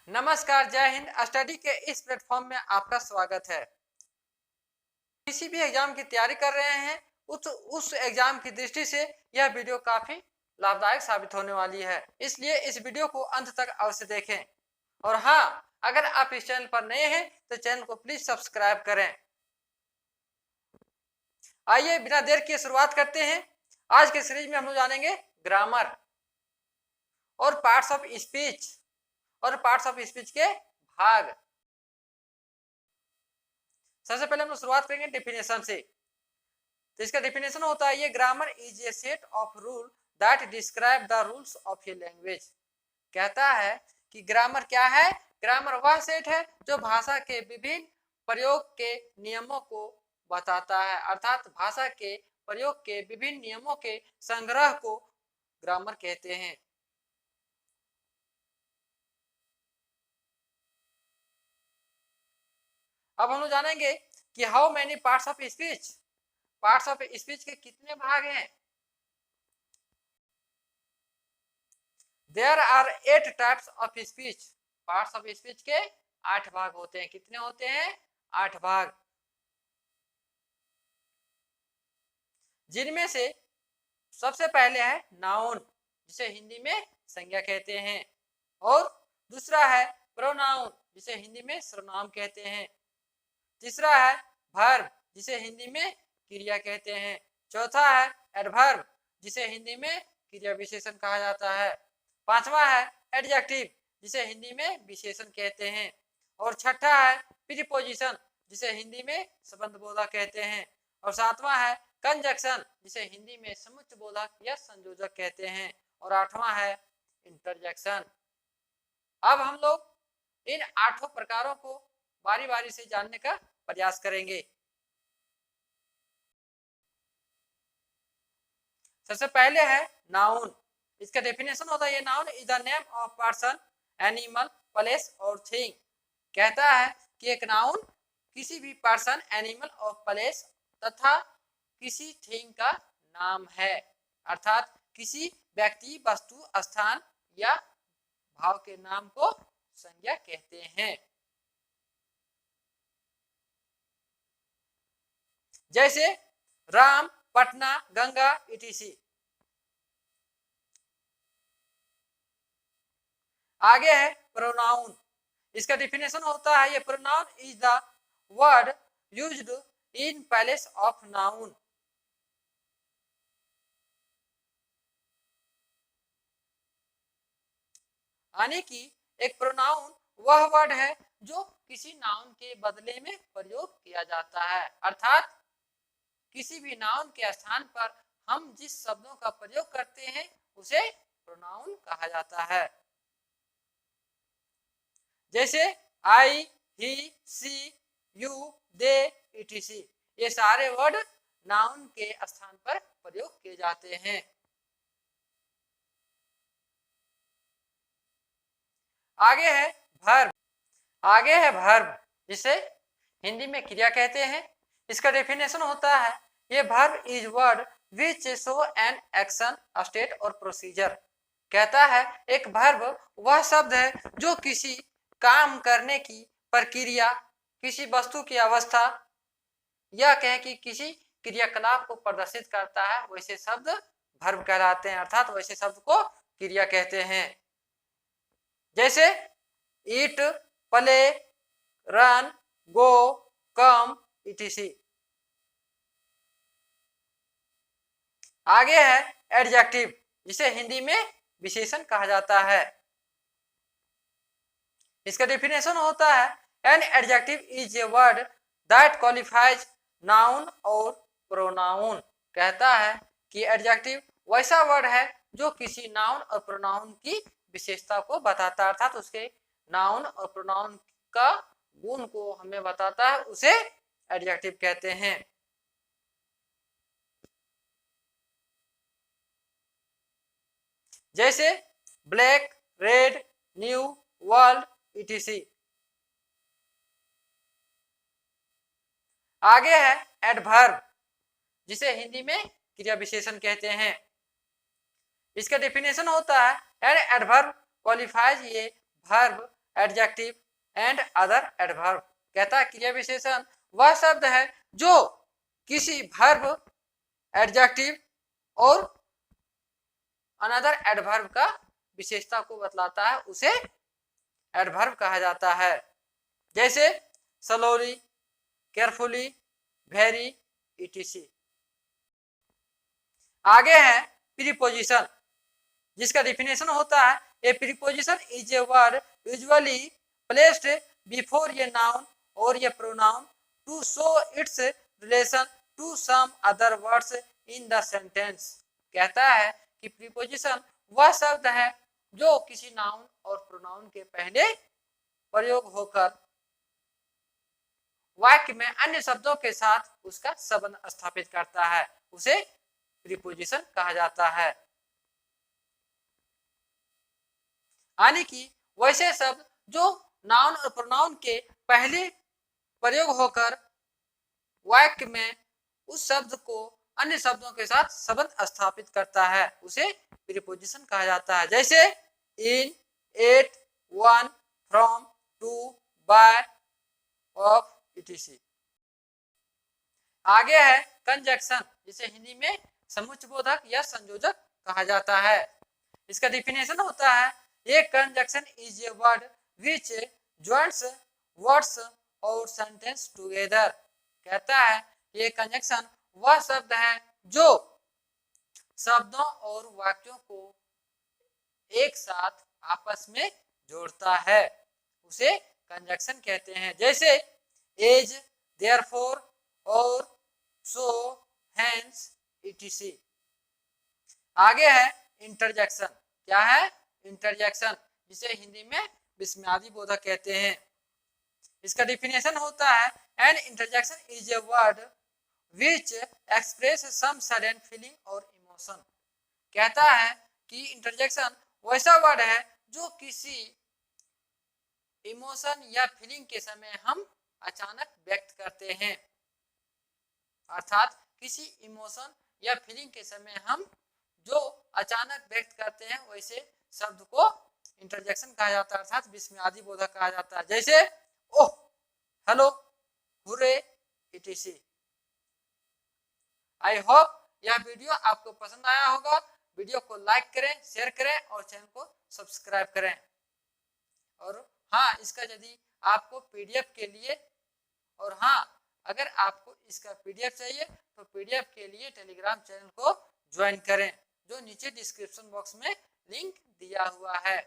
नमस्कार, जय हिंद। स्टडी के इस प्लेटफॉर्म में आपका स्वागत है। किसी भी एग्जाम की तैयारी कर रहे हैं, उस एग्जाम की दृष्टि से यह वीडियो काफी लाभदायक साबित होने वाली है, इसलिए इस वीडियो को अंत तक अवश्य देखें। और हाँ, अगर आप इस चैनल पर नए हैं तो चैनल को प्लीज सब्सक्राइब करें। आइए बिना देर किए शुरुआत करते हैं। आज के सीरीज में हम लोग जानेंगे ग्रामर और पार्ट्स ऑफ स्पीच और पार्ट्स ऑफ स्पीच के भाग। सबसे पहले हम लोग शुरुआत करेंगे डेफिनेशन से। तो इसका डेफिनेशन होता है, ये grammar is a set of rule that describe the rules of a language. कहता है कि ग्रामर क्या है? ग्रामर वह सेट है जो भाषा के विभिन्न प्रयोग के नियमों को बताता है, अर्थात भाषा के प्रयोग के विभिन्न नियमों के संग्रह को ग्रामर कहते हैं। अब हम लोग जानेंगे कि how many parts of speech. Parts of speech के कितने भाग हैं? There are 8 types of speech. Parts of speech के 8 भाग होते हैं। कितने होते हैं? 8 भाग, जिनमें से सबसे पहले है नाउन, जिसे हिंदी में संज्ञा कहते हैं, और दूसरा है प्रोनाउन, जिसे हिंदी में सर्वनाम कहते हैं। तीसरा है वर्ब, जिसे हिंदी में क्रिया कहते हैं। चौथा है एडवर्ब, जिसे हिंदी में क्रिया विशेषण कहा जाता है। पांचवा है एडजेक्टिव, जिसे हिंदी में विशेषण कहते हैं। और छठा है प्रीपोजिशन, जिसे हिंदी में संबंध बोधक कहते हैं। और सातवां है कंजक्शन, जिसे हिंदी में समुच्चय बोधक या संयोजक कहते हैं। और आठवां है इंटरजेक्शन। अब हम लोग इन 8 प्रकारों को बारी बारी से जानने का प्रयास करेंगे। सबसे पहले है नाउन। इसका डेफिनेशन होता है, ये noun is the name of person, animal, place और थिंग। कहता है कि एक नाउन किसी भी पर्सन, एनिमल और प्लेस तथा किसी थिंग का नाम है, अर्थात किसी व्यक्ति, वस्तु, स्थान या भाव के नाम को संज्ञा कहते हैं। जैसे राम, पटना, गंगा, etc। आगे है प्रोनाउन। इसका डिफिनेशन होता है, ये pronoun is the word used in place of noun. यानी कि एक प्रोनाउन वह वर्ड है जो किसी नाउन के बदले में प्रयोग किया जाता है, अर्थात किसी भी नाउन के स्थान पर हम जिस शब्दों का प्रयोग करते हैं उसे प्रोनाउन कहा जाता है। जैसे आई, ही, सी, यू, दे, etc। ये सारे वर्ड नाउन के स्थान पर प्रयोग किए जाते हैं। आगे है वर्ब। आगे है वर्ब, जिसे हिंदी में क्रिया कहते हैं। इसका डेफिनेशन होता है, ये verb is word which show an action, state और प्रोसीजर। कहता है एक वर्ब वह शब्द है जो किसी काम करने की प्रक्रिया, किसी वस्तु की अवस्था या कहें कि किसी क्रियाकलाप को प्रदर्शित करता है, वैसे शब्द वर्ब कहलाते हैं, अर्थात वैसे शब्द को क्रिया कहते हैं। जैसे ईट, प्ले, रन, गो, कम, etc। आगे है एडजेक्टिव, जिसे हिंदी में विशेषण कहा जाता है। इसका डेफिनेशन होता है, an adjective is a word that qualifies noun और प्रोनाउन। कहता है कि एडजेक्टिव वैसा वर्ड है जो किसी नाउन और प्रोनाउन की विशेषता को बताता है, अर्थात उसके नाउन और प्रोनाउन का गुण को हमें बताता है, उसे एडजेक्टिव कहते हैं। जैसे black, red, new, world, etc। आगे है एडवर्ब, जिसे हिंदी में क्रिया विशेषण कहते हैं। इसका डेफिनेशन होता है, an adverb qualifies a verb adjective and other adverb. कहता है क्रिया विशेषण वह शब्द है जो किसी वर्ब, एडजेक्टिव और अनदर एडवर्ब का विशेषता को बतलाता है, उसे एडवर्ब कहा जाता है। जैसे स्लोली, केयरफुली, वेरी, etc। आगे है प्रीपोजिशन, जिसका डिफिनेशन होता है a preposition is a word usually placed before a noun और a pronoun to show its relation to some other words in the sentence. कहता है कि प्रीपोजिशन वह शब्द है जो किसी नाउन और प्रोनाउन के पहले प्रयोग होकर वाक्य में अन्य शब्दों के साथ उसका संबंध स्थापित करता है, उसे प्रीपोजिशन कहा जाता है। यानी कि वैसे शब्द जो नाउन और प्रोनाउन के पहले प्रयोग होकर वाक्य में उस शब्द को अन्य शब्दों के साथ संबंध स्थापित करता है, उसे प्रीपोजिशन कहा जाता है। जैसे in, at, on, from, to, by, of, etc। आगे है कंजक्शन, जिसे हिंदी में समुच्चयबोधक या संयोजक कहा जाता है। इसका डिफिनेशन होता है a conjunction is a word which joints words और सेंटेंस टुगेदर। कहता है ये कंजक्शन वह शब्द है जो शब्दों और वाक्यों को एक साथ आपस में जोड़ता है, उसे कंजक्शन कहते हैं। जैसे एज, देयरफॉर और सो, हेंस, etc। आगे है इंटरजेक्शन। क्या है इंटरजेक्शन, जिसे हिंदी में विस्मयादि बोधक कहते हैं। इसका डिफिनेशन होता है an interjection is a word which express some sudden feeling और इमोशन। कहता है कि इंटरजेक्शन वैसा वर्ड है जो किसी इमोशन या फीलिंग के समय हम अचानक व्यक्त करते हैं, अर्थात किसी इमोशन या फीलिंग के समय हम जो अचानक व्यक्त करते हैं वैसे शब्द को इंटरजेक्शन कहा जाता है, अर्थात विस्मयादि बोधक कहा जाता है। जैसे oh, hello, hurray, etc। I hope यह वीडियो आपको पसंद आया होगा। वीडियो को लाइक करें, शेयर करें और चैनल को सब्सक्राइब करें। और हाँ, इसका यदि आपको पीडीएफ के लिए, और हाँ अगर आपको इसका पीडीएफ चाहिए तो पीडीएफ के लिए टेलीग्राम चैनल को ज्वाइन करें, जो नीचे डिस्क्रिप्शन बॉक्स में लिंक दिया हुआ है।